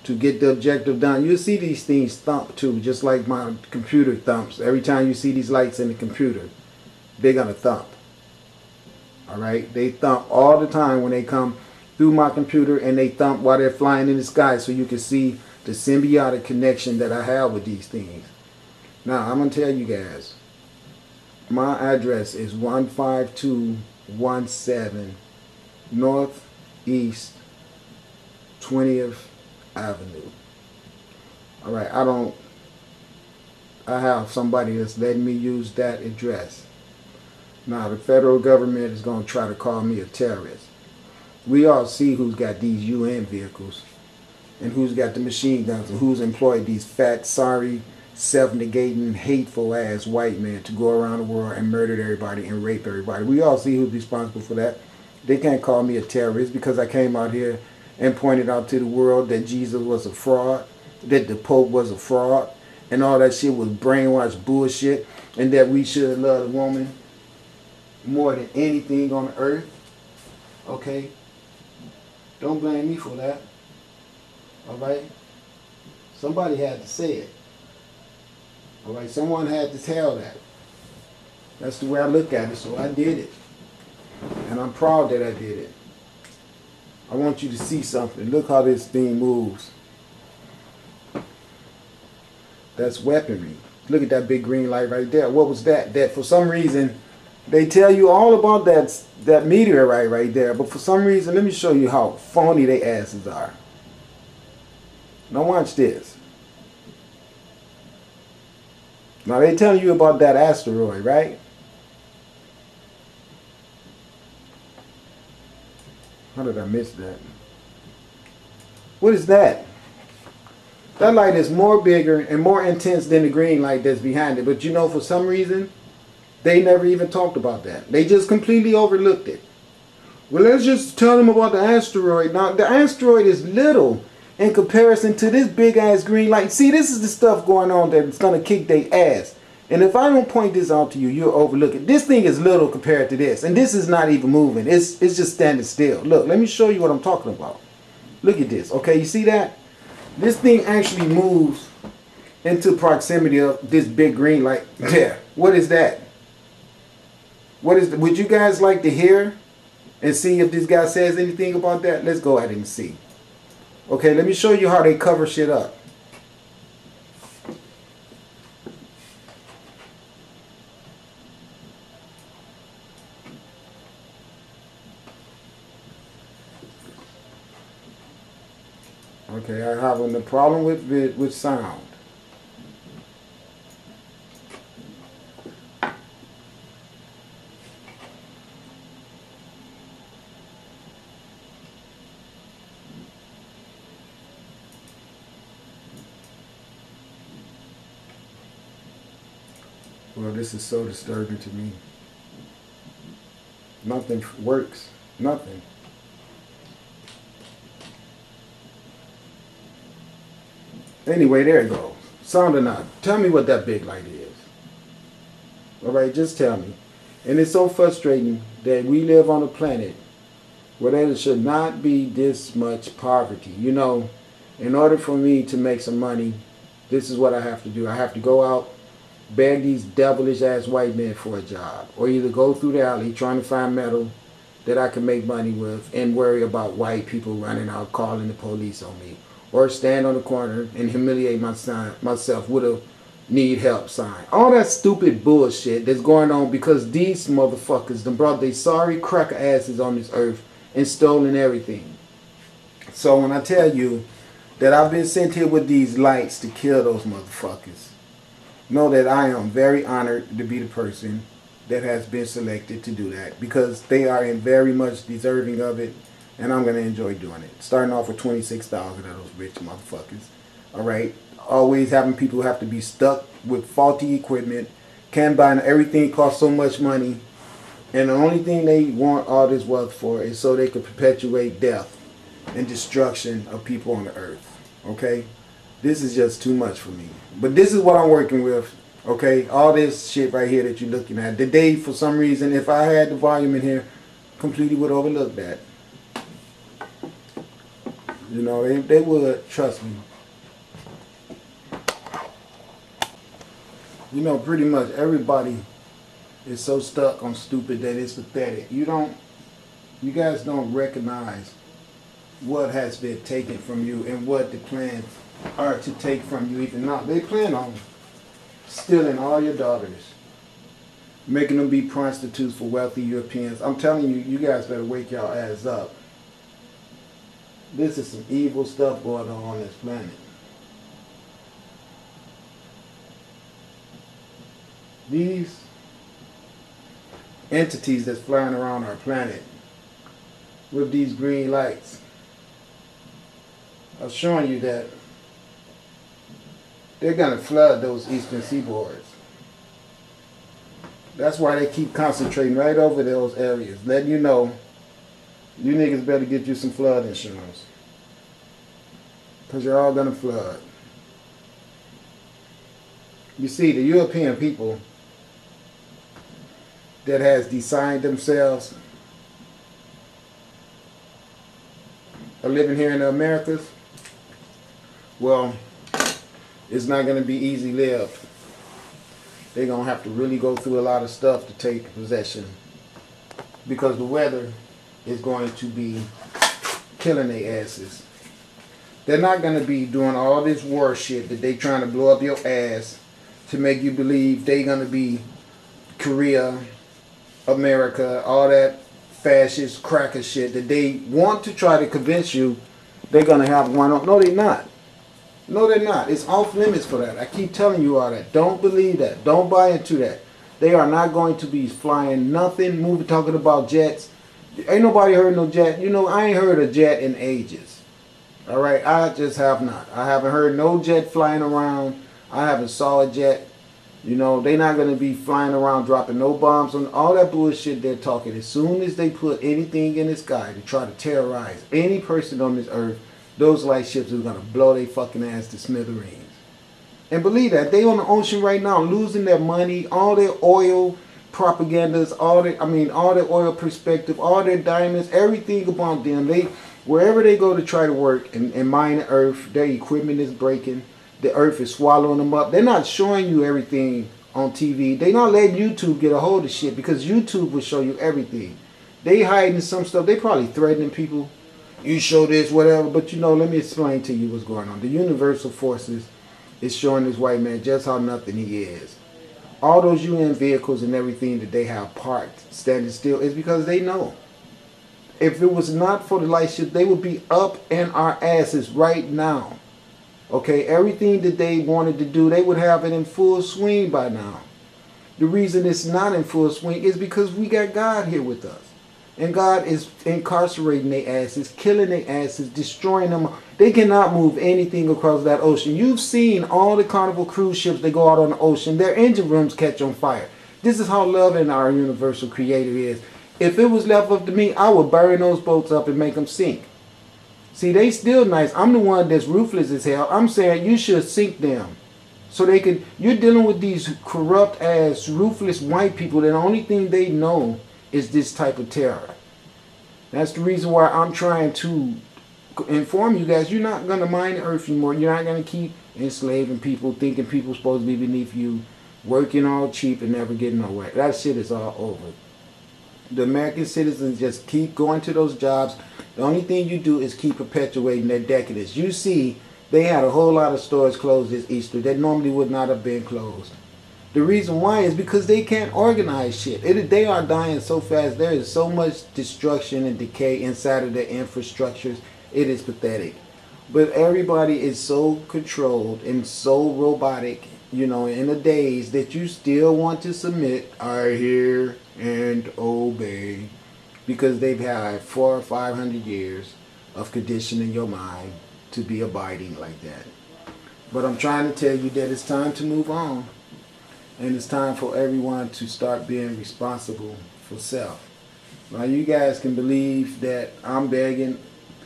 to get the objective done. You'll see these things thump too, just like my computer thumps. Every time you see these lights in the computer, they're going to thump. Alright? They thump all the time when they come through my computer, and they thump while they're flying in the sky, so you can see the symbiotic connection that I have with these things. Now, I'm going to tell you guys, my address is 15217 Northeast 20th Avenue. Alright, I have somebody that's letting me use that address. Now, the federal government is going to try to call me a terrorist. We all see who's got these UN vehicles and who's got the machine guns and who's employed these fat, sorry, self-negating, hateful ass white men to go around the world and murder everybody and rape everybody. We all see who's responsible for that. They can't call me a terrorist because I came out here and pointed out to the world that Jesus was a fraud, that the Pope was a fraud, and all that shit was brainwashed bullshit, and that we should love the woman more than anything on earth. Okay? Don't blame me for that. Alright? Somebody had to say it. Alright? Someone had to tell that. That's the way I look at it, so I did it. And I'm proud that I did it. I want you to see something. Look how this thing moves. That's weaponry. Look at that big green light right there. What was that? That for some reason, they tell you all about that meteorite right there, but for some reason, let me show you how phony they asses are. Now watch this. Now they telling you about that asteroid, right? How did I miss that? What is that? That light is more bigger and more intense than the green light that's behind it, but you know, for some reason, they never even talked about that. They just completely overlooked it. Well, let's just tell them about the asteroid. Now, the asteroid is little in comparison to this big-ass green light. See, this is the stuff going on that's going to kick their ass. And if I don't point this out to you, you'll overlook it. This thing is little compared to this. And this is not even moving. It's just standing still. Look, let me show you what I'm talking about. Look at this. Okay, you see that? This thing actually moves into proximity of this big green light there. What is that? Would you guys like to hear and see if this guy says anything about that? Let's go ahead and see. Okay, let me show you how they cover shit up. Okay, I'm having a problem with sound. Well, this is so disturbing to me. Nothing works. Nothing. Anyway, there it goes. Sound or not. Tell me what that big light is. Alright, just tell me. And it's so frustrating that we live on a planet where there should not be this much poverty. You know, in order for me to make some money, this is what I have to do. I have to go out, beg these devilish ass white men for a job, or either go through the alley trying to find metal that I can make money with and worry about white people running out calling the police on me, or stand on the corner and humiliate myself with a need help sign. All that stupid bullshit that's going on because these motherfuckers done brought they sorry cracker asses on this earth and stolen everything. So when I tell you that I've been sent here with these lights to kill those motherfuckers, know that I am very honored to be the person that has been selected to do that, because they are very much deserving of it, and I'm going to enjoy doing it. Starting off with 26,000 of those rich motherfuckers. Alright? Always having people have to be stuck with faulty equipment. Can't buy everything, costs so much money. And the only thing they want all this wealth for is so they can perpetuate death and destruction of people on the earth. Okay? This is just too much for me. But this is what I'm working with. Okay? All this shit right here that you're looking at. Today, for some reason, if I had the volume in here, completely would overlook that. You know, they would, trust me. You know, pretty much everybody is so stuck on stupid that it's pathetic. You guys don't recognize what has been taken from you and what the plans are to take from you even now. They plan on stealing all your daughters, making them be prostitutes for wealthy Europeans. I'm telling you, you guys better wake y'all ass up. This is some evil stuff going on this planet. These entities that's flying around our planet with these green lights are showing you that they're going to flood those eastern seaboards. That's why they keep concentrating right over those areas, letting you know you niggas better get you some flood insurance, because you're all going to flood. You see, the European people that has designed themselves are living here in the Americas, well, it's not going to be easy lived. They're going to have to really go through a lot of stuff to take possession, because the weather is going to be killing their asses. They're not going to be doing all this war shit that they trying to blow up your ass to make you believe they're going to be Korea, America, all that fascist cracker shit that they want to try to convince you they're going to have one on. No, they're not. No, they're not. It's off limits for that. I keep telling you all that. Don't believe that. Don't buy into that. They are not going to be flying nothing, moving, talking about jets. Ain't nobody heard no jet. You know, I ain't heard a jet in ages. All right? I just have not. I haven't heard no jet flying around. I haven't saw a jet. You know, they're not going to be flying around dropping no bombs on all that bullshit they're talking. As soon as they put anything in the sky to try to terrorize any person on this earth, those light ships are going to blow their fucking ass to smithereens. And believe that, they on the ocean right now losing their money, all their oil propagandas, all their oil perspective, all their diamonds, everything about them. Wherever they go to try to work and mine the earth, their equipment is breaking. The earth is swallowing them up. They're not showing you everything on TV. They're not letting YouTube get a hold of shit, because YouTube will show you everything. They hiding some stuff. They probably threatening people. You show this, whatever. But you know, let me explain to you what's going on. The universal forces is showing this white man just how nothing he is. All those UN vehicles and everything that they have parked, standing still, is because they know. If it was not for the light ship, they would be up in our asses right now. Okay, everything that they wanted to do, they would have it in full swing by now. The reason it's not in full swing is because we got God here with us. And God is incarcerating their asses, killing their asses, destroying them. They cannot move anything across that ocean. You've seen all the Carnival cruise ships that go out on the ocean. Their engine rooms catch on fire. This is how loving our universal creator is. If it was left up to me, I would burn those boats up and make them sink. See, they still nice. I'm the one that's ruthless as hell. I'm saying you should sink them. So they can, you're dealing with these corrupt ass, ruthless white people that the only thing they know is this type of terror. That's the reason why I'm trying to inform you guys, you're not going to mine the earth anymore. You're not going to keep enslaving people, thinking people supposed to be beneath you, working all cheap and never getting nowhere. That shit is all over. The American citizens just keep going to those jobs. The only thing you do is keep perpetuating their decadence. You see, they had a whole lot of stores closed this Easter that normally would not have been closed. The reason why is because they can't organize shit. They are dying so fast. There is so much destruction and decay inside of their infrastructures. It is pathetic. But everybody is so controlled and so robotic, you know, in a daze that you still want to submit, I hear and obey, because they've had 400 or 500 years of conditioning your mind to be abiding like that. But I'm trying to tell you that it's time to move on. And it's time for everyone to start being responsible for self. Now you guys can believe that I'm begging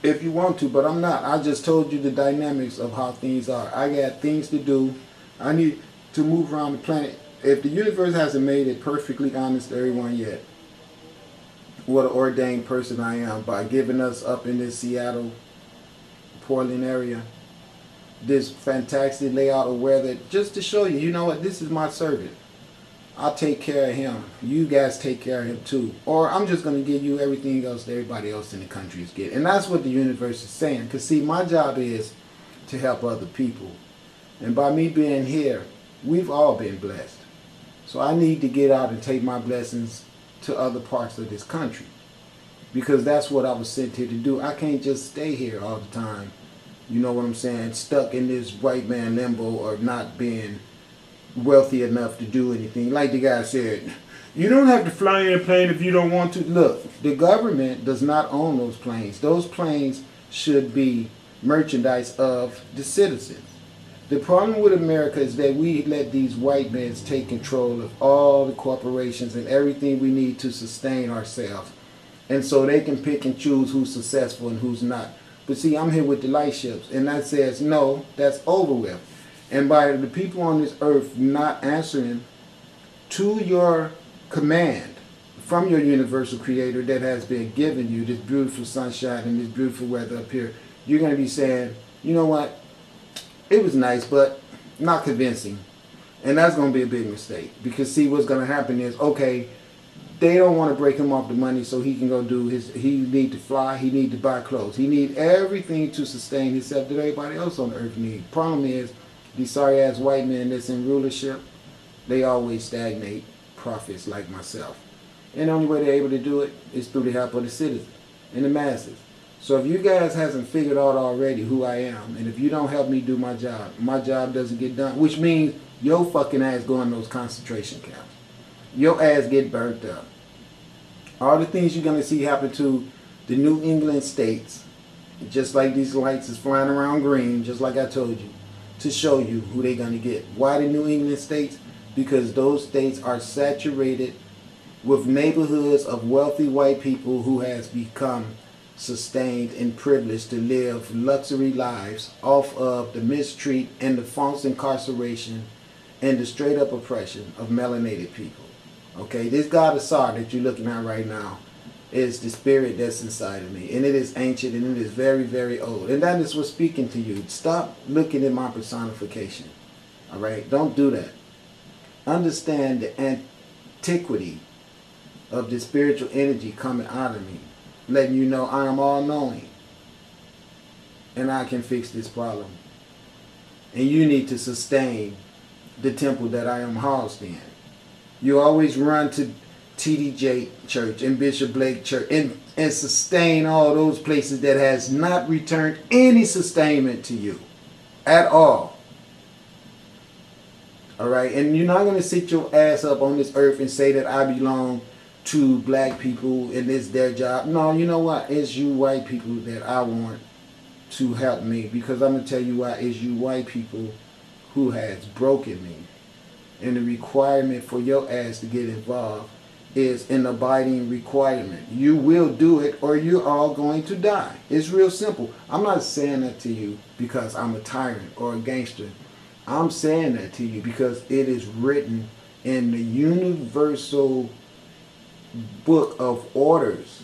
if you want to, but I'm not. I just told you the dynamics of how things are. I got things to do. I need to move around the planet. If the universe hasn't made it perfectly honest to everyone yet, what an ordained person I am by giving us up in this Seattle Portland area. This fantastic layout of weather, just to show you, you know what, this is my servant. I'll take care of him. You guys take care of him too. Or I'm just going to give you everything else that everybody else in the country is getting. And that's what the universe is saying. Because see, my job is to help other people. And by me being here, we've all been blessed. So I need to get out and take my blessings to other parts of this country. Because that's what I was sent here to do. I can't just stay here all the time. You know what I'm saying? Stuck in this white man limbo or not being wealthy enough to do anything. Like the guy said, you don't have to fly in a plane if you don't want to. Look, the government does not own those planes. Those planes should be merchandise of the citizens. The problem with America is that we let these white men take control of all the corporations and everything we need to sustain ourselves. And so they can pick and choose who's successful and who's not. But see, I'm here with the light ships, and that says, no, that's over with. And by the people on this earth not answering to your command from your universal creator that has been given you this beautiful sunshine and this beautiful weather up here, you're going to be saying, you know what, it was nice, but not convincing. And that's going to be a big mistake. Because see, what's going to happen is, okay, they don't want to break him off the money so he can go do his, he need to fly, he need to buy clothes. He need everything to sustain himself that everybody else on the earth needs. Problem is, these sorry ass white men that's in rulership, they always stagnate prophets like myself. And the only way they're able to do it is through the help of the citizens and the masses. So if you guys hasn't figured out already who I am, and if you don't help me do my job doesn't get done, which means your fucking ass go in those concentration camps. Your ass get burnt up. All the things you're going to see happen to the New England states, just like these lights is flying around green, just like I told you, to show you who they're going to get. Why the New England states? Because those states are saturated with neighborhoods of wealthy white people who has become sustained and privileged to live luxury lives off of the mistreat and the false incarceration and the straight up oppression of melanated people. Okay, this God Asar that you're looking at right now is the spirit that's inside of me. And it is ancient and it is very, very old. And that is what's speaking to you. Stop looking at my personification. Alright, don't do that. Understand the antiquity of the spiritual energy coming out of me. Letting you know I am all-knowing. And I can fix this problem. And you need to sustain the temple that I am housed in. You always run to TDJ Church and Bishop Blake Church and sustain all those places that has not returned any sustainment to you at all. Alright, and you're not going to sit your ass up on this earth and say that I belong to black people and it's their job. No, you know what? It's you white people that I want to help me, because I'm going to tell you why. It's you white people who has broken me. And the requirement for your ass to get involved is an abiding requirement. You will do it or you're all going to die. It's real simple. I'm not saying that to you because I'm a tyrant or a gangster. I'm saying that to you because it is written in the universal book of orders.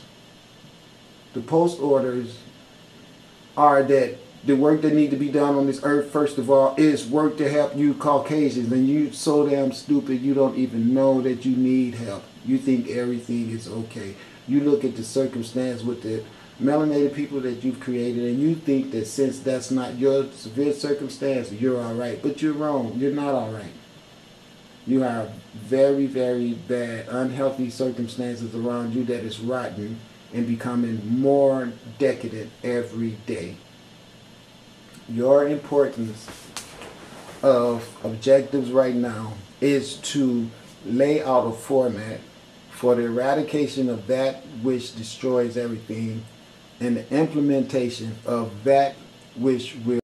The post orders are that the work that need to be done on this earth, first of all, is work to help you Caucasians. And you so damn stupid you don't even know that you need help. You think everything is okay. You look at the circumstance with the melanated people that you've created and you think that since that's not your severe circumstance, you're alright. But you're wrong. You're not alright. You have very, very bad, unhealthy circumstances around you that is rotten and becoming more decadent every day. Your importance of objectives right now is to lay out a format for the eradication of that which destroys everything and the implementation of that which will